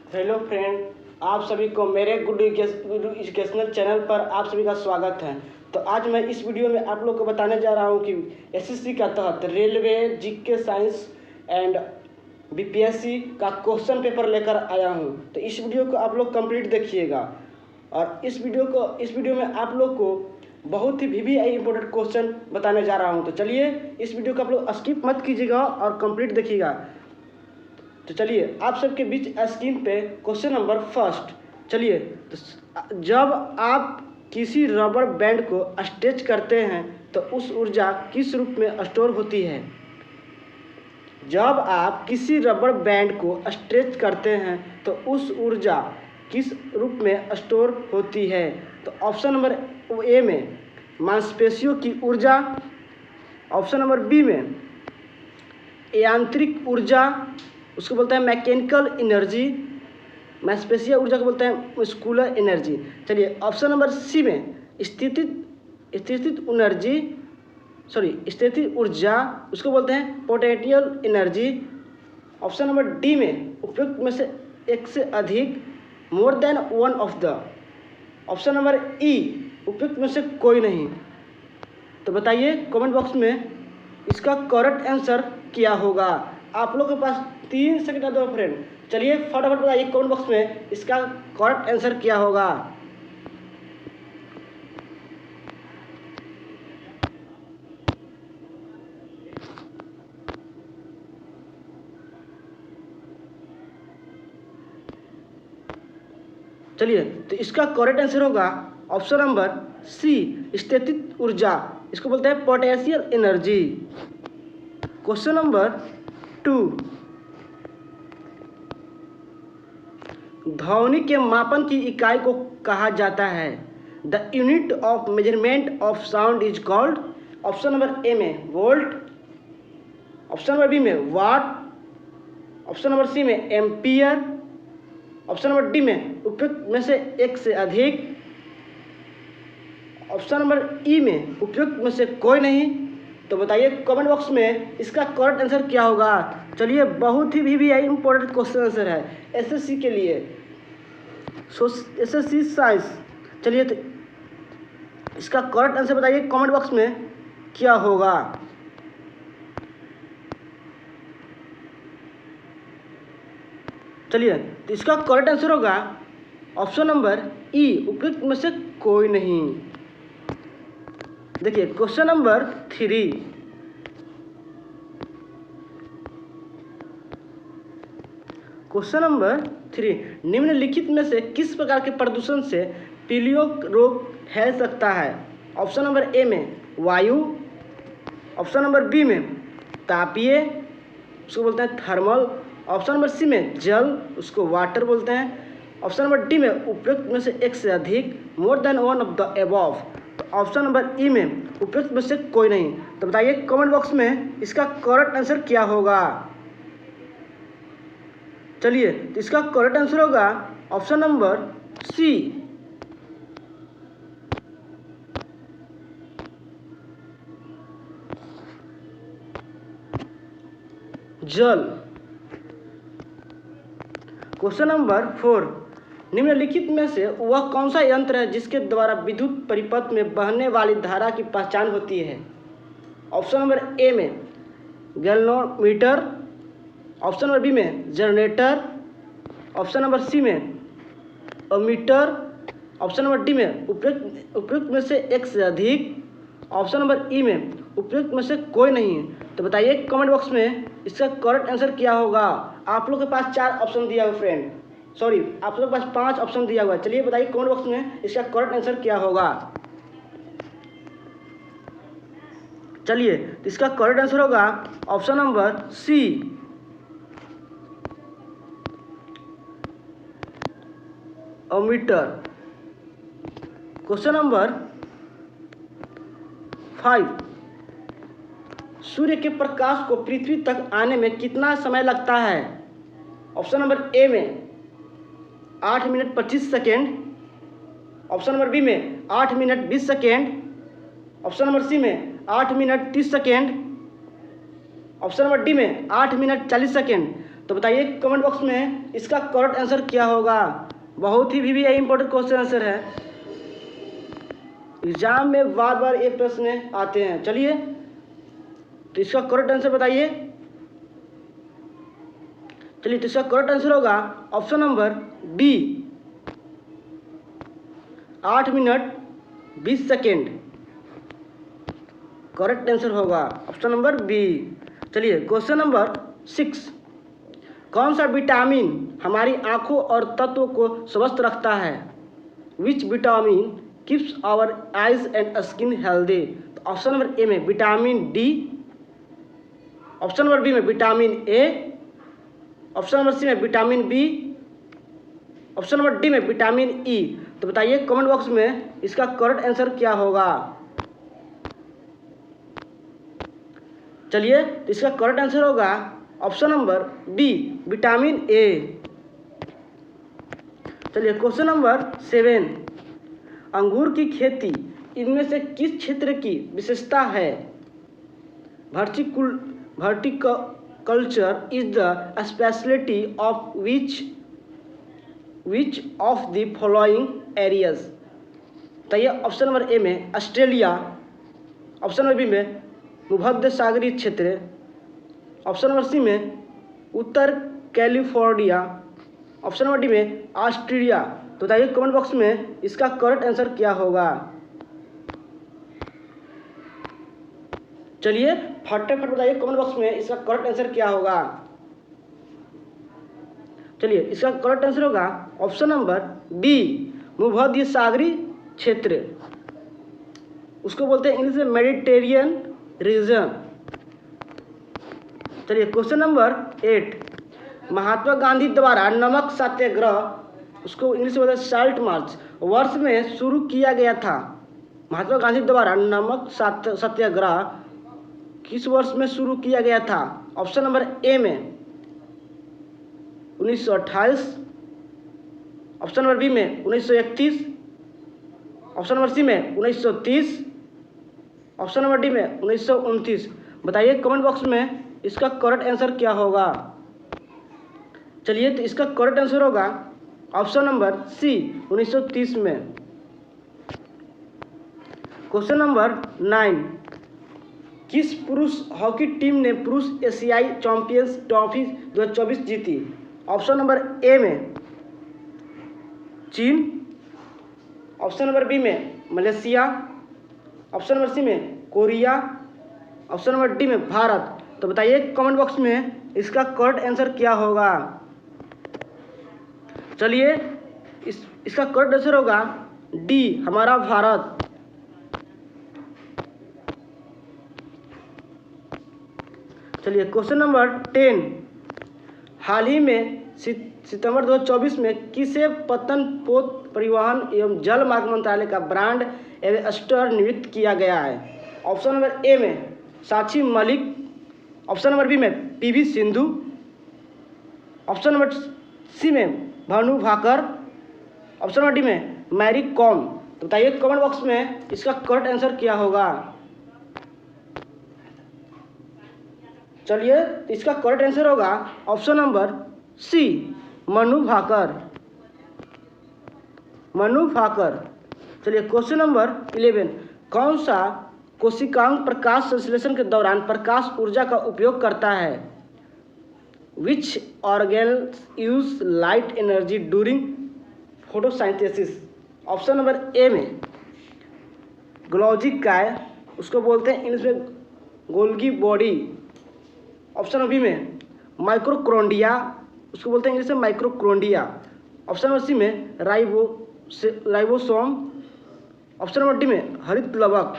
Hello friend, आप सभी को मेरे गुड एजुकेशनल चैनल पर आप सभी का स्वागत है। तो आज मैं इस वीडियो में आप लोग को बताने जा रहा हूं कि एसएससी का तहत railway, GK, science and BPSC का क्वेश्चन पेपर लेकर आया हूं। तो इस वीडियो को आप लोग कंप्लीट देखिएगा और इस वीडियो में आप लोग को बहुत ही वीवीआई इंपॉर्टेंट क्वेश्चन बताने जा रहा हूँ। तो चलिए इस वीडियो को आप लोग स्किप मत कीजिएगा और कंप्लीट देखिएगा। तो चलिए आप सबके बीच स्क्रीन पे क्वेश्चन नंबर फर्स्ट। चलिए, तो जब आप किसी रबर बैंड को स्ट्रेच करते हैं तो उस ऊर्जा किस रूप में स्टोर होती है? जब आप किसी रबर बैंड को स्ट्रेच करते हैं तो उस ऊर्जा किस रूप में स्टोर होती है? तो ऑप्शन नंबर ए में मांसपेशियों की ऊर्जा, ऑप्शन नंबर बी में यांत्रिक ऊर्जा, उसको बोलते हैं मैकेनिकल एनर्जी, मांसपेशीय ऊर्जा को बोलते हैं मस्कुलर एनर्जी। चलिए ऑप्शन नंबर सी में स्थितिज ऊर्जा, उसको बोलते हैं potential energy. Option number D में उपयुक्त में से एक से अधिक, more than one of the. Option number ई उपयुक्त में से कोई नहीं। तो बताइए कमेंट बॉक्स में इसका करेक्ट आंसर क्या होगा। आप लोगों के पास 3 सेकंड दो फ्रेंड। चलिए फटाफट बताइए कमेंट बॉक्स में इसका करेक्ट आंसर क्या होगा। चलिए, तो इसका करेक्ट आंसर होगा ऑप्शन नंबर सी, स्थितिज ऊर्जा, इसको बोलते हैं पोटेंशियल एनर्जी। क्वेश्चन नंबर 2, ध्वनि के मापन की इकाई को कहा जाता है? The unit of measurement of sound is called. Option number A में वोल्ट, ऑप्शन नंबर बी में वाट, ऑप्शन नंबर सी में एम्पियर, ऑप्शन नंबर डी में उपयुक्त में से एक से अधिक, ऑप्शन नंबर ई में उपयुक्त में से कोई नहीं। तो बताइए कमेंट बॉक्स में इसका करेक्ट आंसर क्या होगा। चलिए बहुत ही वीवीआई इंपॉर्टेंट क्वेश्चन आंसर है एसएससी के लिए, एसएससी साइंस। चलिए, तो इसका करेक्ट आंसर बताइए कमेंट बॉक्स में क्या होगा। चलिए, तो इसका करेक्ट आंसर होगा ऑप्शन नंबर ई, उपयुक्त में से कोई नहीं। देखिए क्वेश्चन नंबर 3, क्वेश्चन नंबर 3, निम्नलिखित में से किस प्रकार के प्रदूषण से पीलिया रोग फैल सकता है? ऑप्शन नंबर ए में वायु, ऑप्शन नंबर बी में तापीय, उसको बोलते हैं थर्मल, ऑप्शन नंबर सी में जल, उसको वाटर बोलते हैं, ऑप्शन नंबर डी में उपयुक्त में से एक से अधिक, more than one of the above. तो ऑप्शन नंबर ई में उपयुक्त में से कोई नहीं। तो बताइए कमेंट बॉक्स में इसका करेक्ट आंसर क्या होगा। चलिए, तो इसका करेक्ट आंसर होगा ऑप्शन नंबर सी, जल। क्वेश्चन नंबर 4, निम्नलिखित में से वह कौन सा यंत्र है जिसके द्वारा विद्युत परिपथ में बहने वाली धारा की पहचान होती है? ऑप्शन नंबर ए में गैल्वेनोमीटर, ऑप्शन नंबर बी में जनरेटर, ऑप्शन नंबर सी में अमीटर, ऑप्शन नंबर डी में उपयुक्त में से एक से अधिक, ऑप्शन नंबर ई में उपयुक्त में से कोई नहीं। तो बताइए कमेंट बॉक्स में इसका करेक्ट आंसर क्या होगा। आप लोग के पास 4 ऑप्शन दिया हुआ फ्रेंड, सॉरी आप लोग के पास 5 ऑप्शन दिया हुआ है। चलिए बताइए कमेंट बॉक्स में इसका करेक्ट आंसर क्या होगा। चलिए, तो इसका करेक्ट आंसर होगा option number C, ammeter. Question number 5, सूर्य के प्रकाश को पृथ्वी तक आने में कितना समय लगता है? ऑप्शन नंबर ए में 8 minute 25 second, option number B में 8 minute 20 second, option number C में 8 minute 30 second, option number D में 8 मिनट 40 सेकेंड। तो बताइए कमेंट बॉक्स में इसका करेक्ट आंसर क्या होगा। बहुत ही भी इंपॉर्टेंट क्वेश्चन आंसर है, एग्जाम में बार बार ये प्रश्न आते हैं। चलिए तो इसका करेक्ट आंसर बताइए। चलिए तो इसका करेक्ट आंसर होगा option number B, 8 minute 20 second correct answer होगा ऑप्शन नंबर बी। चलिए क्वेश्चन नंबर 6, कौन सा विटामिन हमारी आंखों और तत्वों को स्वस्थ रखता है। Which vitamin keeps our eyes and skin healthy. तो ऑप्शन नंबर ए में vitamin D, option number B में vitamin A, option number C में vitamin B, option number D में विटामिन ई। तो बताइए कमेंट बॉक्स में इसका करेक्ट आंसर क्या होगा। चलिए तो इसका करेक्ट आंसर होगा option number B, vitamin A. चलिए क्वेश्चन नंबर 7, अंगूर की खेती इनमें से किस क्षेत्र की विशेषता है। Viticulture is the speciality of which of the following areas. तो ये ऑप्शन नंबर ए में ऑस्ट्रेलिया, ऑप्शन नंबर बी में भूमध्य सागरीय क्षेत्र, ऑप्शन नंबर सी में उत्तर कैलिफोर्निया, ऑप्शन नंबर डी में ऑस्ट्रेलिया। तो बताइए कमेंट बॉक्स में इसका करेक्ट आंसर क्या होगा। चलिए फटाफट बताइए कमेंट बॉक्स में इसका करेक्ट आंसर क्या होगा। चलिए इसका करेक्ट आंसर होगा ऑप्शन नंबर बी, भूमध्य सागरीय क्षेत्र, उसको बोलते हैं इंग्लिश में मेडिटेरियन रीजन। चलिए क्वेश्चन नंबर 8, महात्मा गांधी द्वारा नमक सत्याग्रह, उसको इंग्लिश में बोलते हैं साल्ट मार्च, वर्ष में शुरू किया गया था। महात्मा गांधी द्वारा नमक सत्याग्रह किस वर्ष में शुरू किया गया था। ऑप्शन नंबर ए में 1928, ऑप्शन नंबर बी में 1931, ऑप्शन नंबर सी में 1930, ऑप्शन नंबर डी में 1929। बताइए कमेंट बॉक्स में इसका करेक्ट आंसर क्या होगा। चलिए तो इसका करेक्ट आंसर होगा ऑप्शन नंबर सी, 1930 में। क्वेश्चन नंबर 9, किस पुरुष हॉकी टीम ने पुरुष एशियाई चैंपियंस ट्रॉफी 2024 जीती। ऑप्शन नंबर ए में चीन, ऑप्शन नंबर बी में मलेशिया, ऑप्शन नंबर सी में कोरिया, ऑप्शन नंबर डी में भारत। तो बताइए कमेंट बॉक्स में इसका करेक्ट आंसर क्या होगा। चलिए इसका करेक्ट आंसर होगा डी, हमारा भारत। चलिए क्वेश्चन नंबर 10, हाल ही में सितंबर 2024 में किसे पतन पोत परिवहन एवं जल मार्ग मंत्रालय का ब्रांड एम्बेसडर नियुक्त किया गया है। ऑप्शन नंबर ए में Sakshi Malik, option number B में PV Sindhu, option number C में Bhanu Bhaker, option number D में मैरी कॉम। तो बताइए कमेंट बॉक्स में इसका करेक्ट आंसर क्या होगा। चलिए इसका करेक्ट आंसर होगा option number C, Manu Bhaker, Manu Bhaker. चलिए क्वेश्चन नंबर 11, कौन सा कोशिकांग प्रकाश संश्लेषण के दौरान प्रकाश ऊर्जा का उपयोग करता है। Which organs use light energy during photosynthesis. Option number A में ग्लोजी काय, उसको बोलते हैं इंग्लिश में Golgi body, option number B में माइक्रोक्रोंडिया, उसको बोलते हैं इंग्लिश में माइक्रोक्रोंडिया, ऑप्शन नंबर सी में राइबोसोम, ऑप्शन नंबर डी में हरित लवक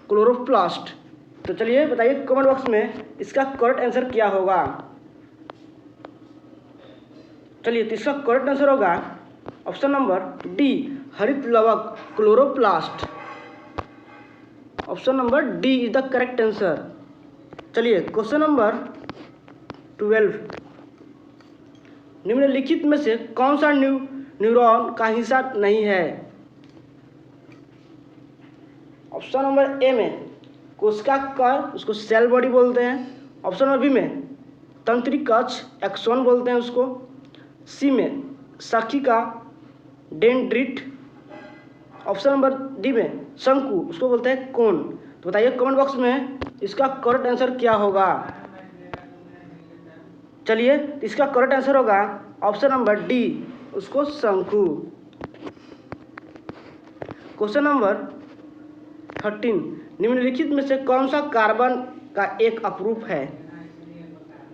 क्लोरोप्लास्ट। तो चलिए बताइए कमेंट बॉक्स में इसका करेक्ट आंसर क्या होगा। चलिए तो इसका करेक्ट आंसर होगा ऑप्शन नंबर डी, हरित लवक chloroplast. Option number D is the correct answer. चलिए क्वेश्चन नंबर 12, निम्नलिखित में से कौन सा न्यूरॉन का हिस्सा नहीं है। ऑप्शन नंबर ए में कोशिका का, उसको सेल बॉडी बोलते हैं, ऑप्शन नंबर बी में तंत्रिक अक्ष एक्सोन बोलते हैं उसको। सी में शाखिका डेंड्रिट। ऑप्शन नंबर डी में शंकु, उसको बोलते हैं कोन। तो बताइए कमेंट बॉक्स में इसका करेक्ट आंसर क्या होगा। चलिए इसका करेक्ट आंसर होगा ऑप्शन नंबर डी, उसको शंकु। क्वेश्चन नंबर 13, निम्नलिखित में से कौन सा कार्बन का एक अपरूप है।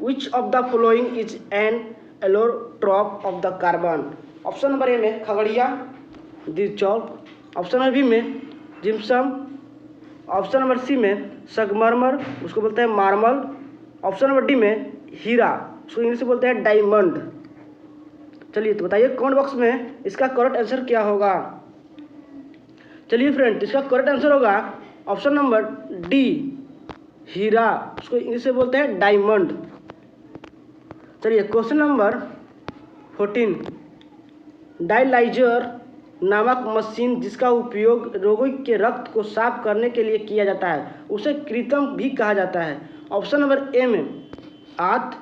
Which of the following is an allotrope of the carbon. Option number A में खगड़िया दिरचौक, ऑप्शन नंबर बी में जिप्सम, ऑप्शन नंबर सी में संगमरमर, उसको बोलते हैं मार्बल, ऑप्शन नंबर डी में हीरा, उसको इंग्लिश में बोलते हैं डायमंड। चलिए तो बताइए कमेंट बॉक्स में इसका करेक्ट आंसर क्या होगा। चलिए फ्रेंड, इसका करेक्ट आंसर होगा ऑप्शन नंबर डी, हीरा, उसको इंग्लिश में बोलते हैं डायमंड। चलिए क्वेश्चन नंबर 14, डायलाइजर नामक मशीन जिसका उपयोग रोगी के रक्त को साफ करने के लिए किया जाता है उसे कृत्रिम भी कहा जाता है। ऑप्शन नंबर ए में आंत,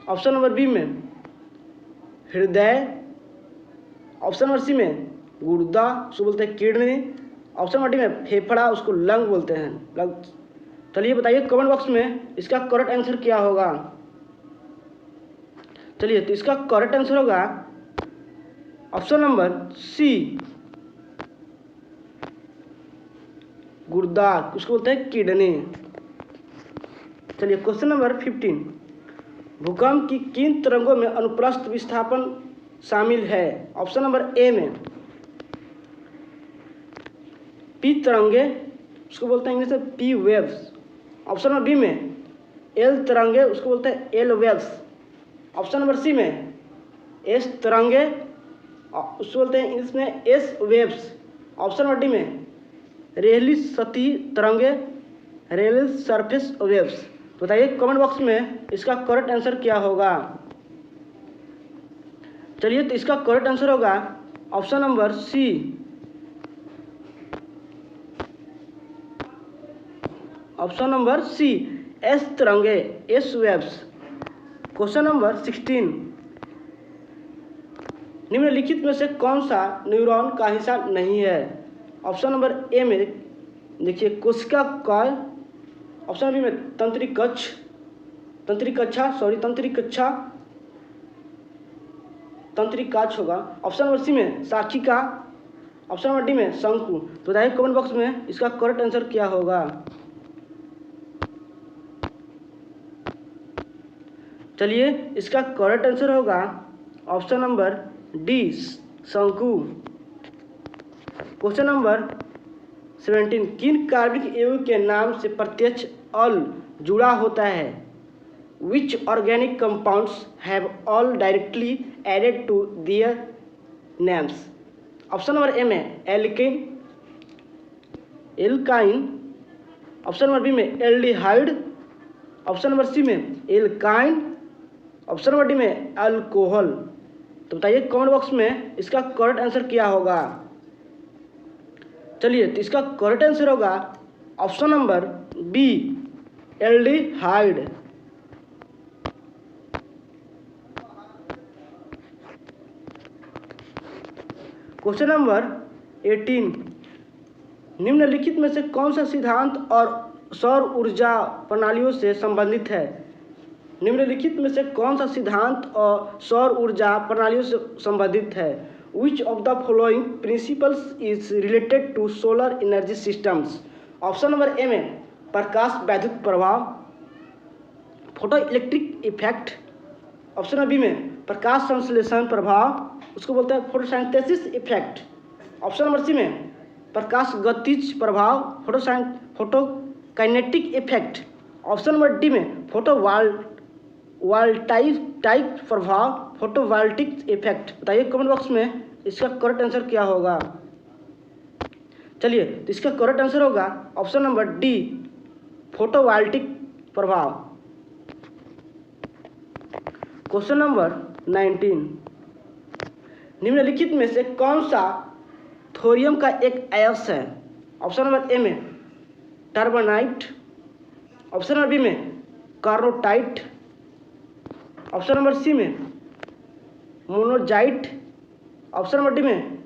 ऑप्शन नंबर बी में हृदय, ऑप्शन नंबर सी में गुर्दा, उसको बोलते हैं किडनी, ऑप्शन नंबर डी में फेफड़ा, उसको लंग बोलते हैं लंग। चलिए बताइए कमेंट बॉक्स में इसका करेक्ट आंसर क्या होगा। चलिए तो इसका करेक्ट आंसर होगा ऑप्शन नंबर सी, गुर्दा, उसको बोलते हैं किडनी। चलिए क्वेश्चन नंबर 15, भूकंप की किन तरंगों में अनुप्रस्थ विस्थापन शामिल है। ऑप्शन नंबर ए में पी तरंगे, उसको बोलते हैं इंग्लिश में P waves, option number B में एल तरंगे, उसको बोलते हैं L waves, option number C में एस तरंगे, उसको बोलते हैं इंग्लिश में S waves, option number D में रेली सतही तरंगे, रेली सरफेस वेव्स। बताइए कमेंट बॉक्स में इसका करेक्ट आंसर क्या होगा। चलिए तो इसका करेक्ट आंसर होगा option number C, option number C, S तरंगे, एस वेव्स। क्वेश्चन नंबर 16, निम्नलिखित में से कौन सा न्यूरॉन का हिस्सा नहीं है। ऑप्शन नंबर ए में देखिए कोशिका कॉय, ऑप्शन नंबर बी में तंत्रिक काच होगा, ऑप्शन नंबर सी में शाखिका, ऑप्शन नंबर डी में शंकु। तो बताइए कमेंट बॉक्स में इसका करेक्ट आंसर क्या होगा। चलिए इसका करेक्ट आंसर होगा ऑप्शन नंबर डी, शंकु। क्वेश्चन नंबर 17, किन कार्बनिक यौगिक के नाम से प्रत्यक्ष अल जुड़ा होता है। Which organic compounds have al directly added to their names. Option number A में एल्काइन, ऑप्शन नंबर बी में एल्डिहाइड, ऑप्शन नंबर सी में एल्काइन, ऑप्शन नंबर डी में अल्कोहल। तो बताइए कमेंट बॉक्स में इसका करेक्ट आंसर क्या होगा। चलिए तो इसका करेक्ट आंसर होगा option number B, aldehyde. Question number 18, निम्नलिखित में से कौन सा सिद्धांत और सौर ऊर्जा प्रणालियों से संबंधित है। निम्नलिखित में से कौन सा सिद्धांत और सौर ऊर्जा प्रणालियों से संबंधित है। Which of the following principles is related to solar energy systems. Option number A में प्रकाश वैद्युत प्रभाव, photo electric effect, option number B में प्रकाश संश्लेषण प्रभाव, उसको बोलते हैं photosynthesis effect, option number C में प्रकाश गतिज प्रभाव, photokinetic effect, option number D में फोटोवोल्टाइक प्रभाव, फोटोवोल्टिक इफेक्ट। बताइए कमेंट बॉक्स में इसका करेक्ट आंसर क्या होगा। चलिए तो इसका करेक्ट आंसर होगा ऑप्शन नंबर डी, फोटोवोल्टिक प्रभाव। क्वेश्चन नंबर 19, निम्नलिखित में से कौन सा थोरियम का एक अयस्क है। ऑप्शन नंबर ए में टर्बनाइट, ऑप्शन नंबर बी में कार्नोटाइट, ऑप्शन नंबर सी में मोनोजाइट, ऑप्शन नंबर डी में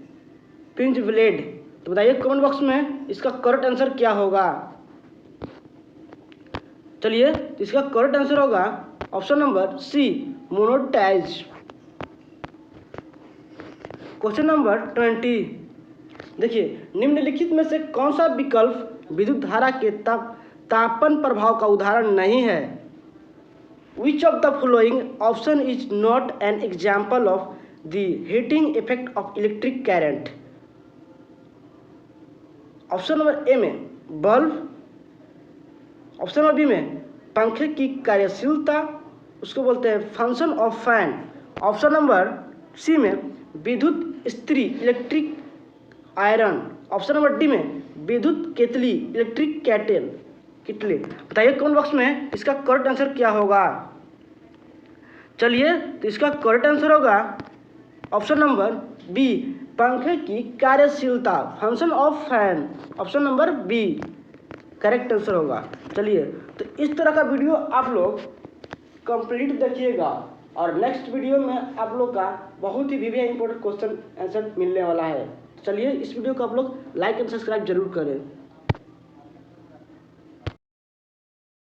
पिंच ब्लेड। तो बताइए कमेंट बॉक्स में इसका करेक्ट आंसर क्या होगा। चलिए, तो इसका करेक्ट आंसर होगा option number C monetize. Question number 20, देखिए निम्नलिखित में से कौन सा विकल्प विद्युत धारा के तापन प्रभाव का उदाहरण नहीं है। Which of the following option is not an example of the heating effect of electric current. Option number A में बल्ब, ऑप्शन नंबर बी में पंखे की कार्यशीलता, उसको बोलते हैं function of fan. Option number C में विद्युत इस्त्री electric iron. Option number D में विद्युत केतली इलेक्ट्रिक किटली। बताइए कमेंट बॉक्स में इसका करेक्ट आंसर क्या होगा। चलिए, तो इसका करेक्ट आंसर होगा ऑप्शन नंबर बी पंखे की कार्यशीलता, function of fan. Option number B correct answer होगा। चलिए, तो इस तरह का वीडियो आप लोग कंप्लीट देखिएगा और नेक्स्ट वीडियो में आप लोग का बहुत ही वीडियो इंपॉर्टेंट क्वेश्चन आंसर मिलने वाला है। चलिए, इस वीडियो को आप लोग लाइक एंड सब्सक्राइब जरूर करें।